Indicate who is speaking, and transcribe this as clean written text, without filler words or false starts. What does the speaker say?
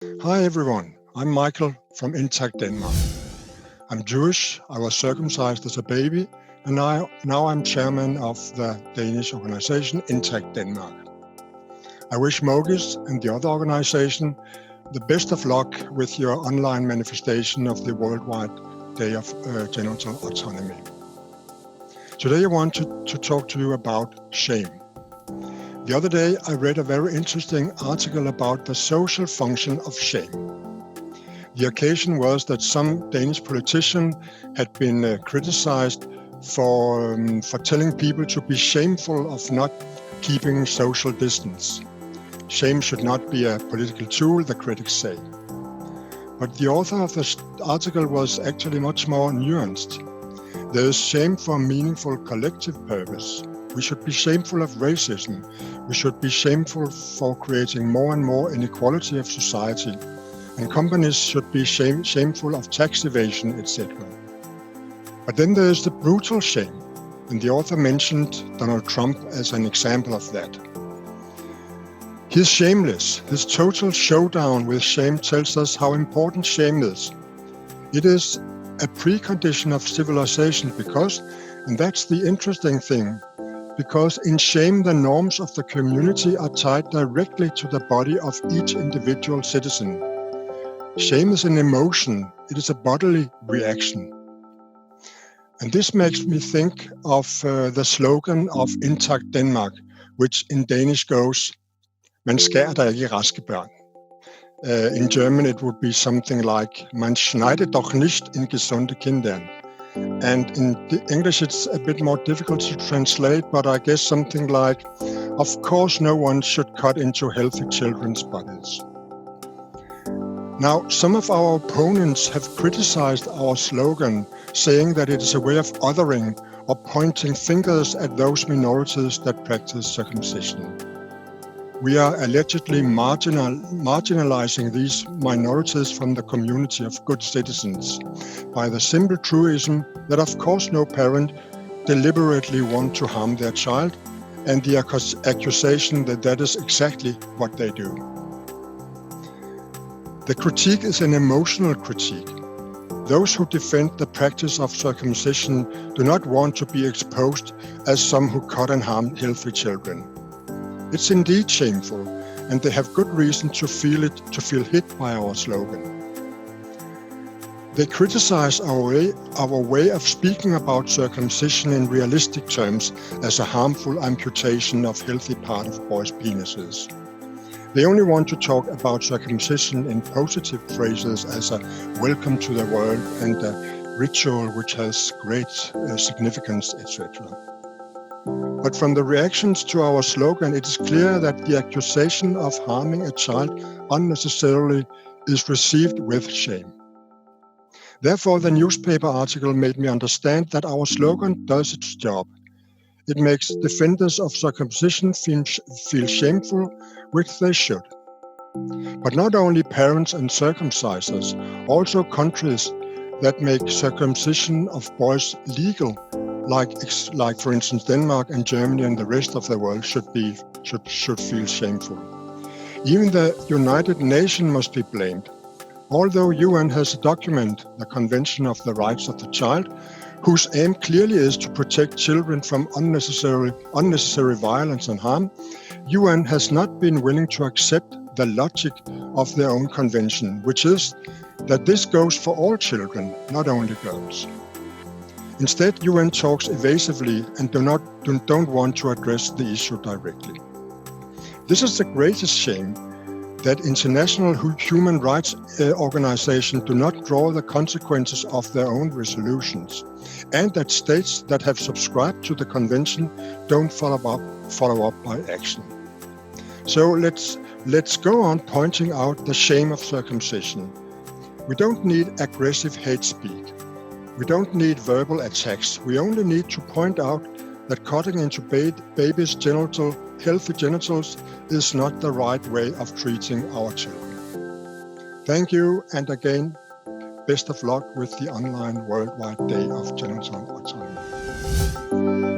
Speaker 1: Hi everyone, I'm Mikael from Intact, Denmark. I'm Jewish, I was circumcised as a baby, and now I'm chairman of the Danish organization Intact Denmark. I wish Mogis and the other organization the best of luck with your online manifestation of the Worldwide Day of Genital Autonomy. Today I want to talk to you about shame. The other day I read a very interesting article about the social function of shame. The occasion was that some Danish politician had been criticized for telling people to be shameful of not keeping social distance. Shame should not be a political tool, the critics say. But the author of the article was actually much more nuanced. There is shame for a meaningful collective purpose. We should be shameful of racism. We should be shameful for creating more and more inequality of society. And companies should be shameful of tax evasion, etc. But then there is the brutal shame, and the author mentioned Donald Trump as an example of that. He is shameless. His total showdown with shame tells us how important shame is. It is a precondition of civilization because, and that's the interesting thing, because in shame the norms of the community are tied directly to the body of each individual citizen. Shame is an emotion, it is a bodily reaction. And this makes me think of the slogan of Intact Denmark, which in Danish goes, "Man skærer der ikke i raske børn." In German it would be something like, "Man schneidet doch nicht in gesunde Kindern." And in English it's a bit more difficult to translate, but I guess something like, "Of course no one should cut into healthy children's bodies." Now, some of our opponents have criticized our slogan, saying that it is a way of othering or pointing fingers at those minorities that practice circumcision. We are allegedly marginalizing these minorities from the community of good citizens by the simple truism that of course no parent deliberately want to harm their child, and the accusation that that is exactly what they do. The critique is an emotional critique. Those who defend the practice of circumcision do not want to be exposed as some who cut and harm healthy children. It's indeed shameful, and they have good reason to feel hit by our slogan. They criticize our way of speaking about circumcision in realistic terms as a harmful amputation of healthy part of boys' penises. They only want to talk about circumcision in positive phrases as a welcome to the world and a ritual which has great significance, etc. But from the reactions to our slogan, it is clear that the accusation of harming a child unnecessarily is received with shame. Therefore, the newspaper article made me understand that our slogan does its job. It makes defenders of circumcision feel shameful, which they should. But not only parents and circumcisers, also countries that make circumcision of boys legal, like for instance Denmark and Germany and the rest of the world, should feel shameful. Even the United Nations must be blamed. Although UN has a document, the Convention of the Rights of the Child, whose aim clearly is to protect children from unnecessary violence and harm, UN has not been willing to accept the logic of their own convention, which is that this goes for all children, not only girls. Instead, UN talks evasively and don't want to address the issue directly. This is the greatest shame, that international human rights organizations do not draw the consequences of their own resolutions, and that states that have subscribed to the convention don't follow up by action. So let's go on pointing out the shame of circumcision. We don't need aggressive hate speak. We don't need verbal attacks. We only need to point out that cutting into babies' healthy genitals is not the right way of treating our children. Thank you, and again, best of luck with the online Worldwide Day of Genital Autonomy.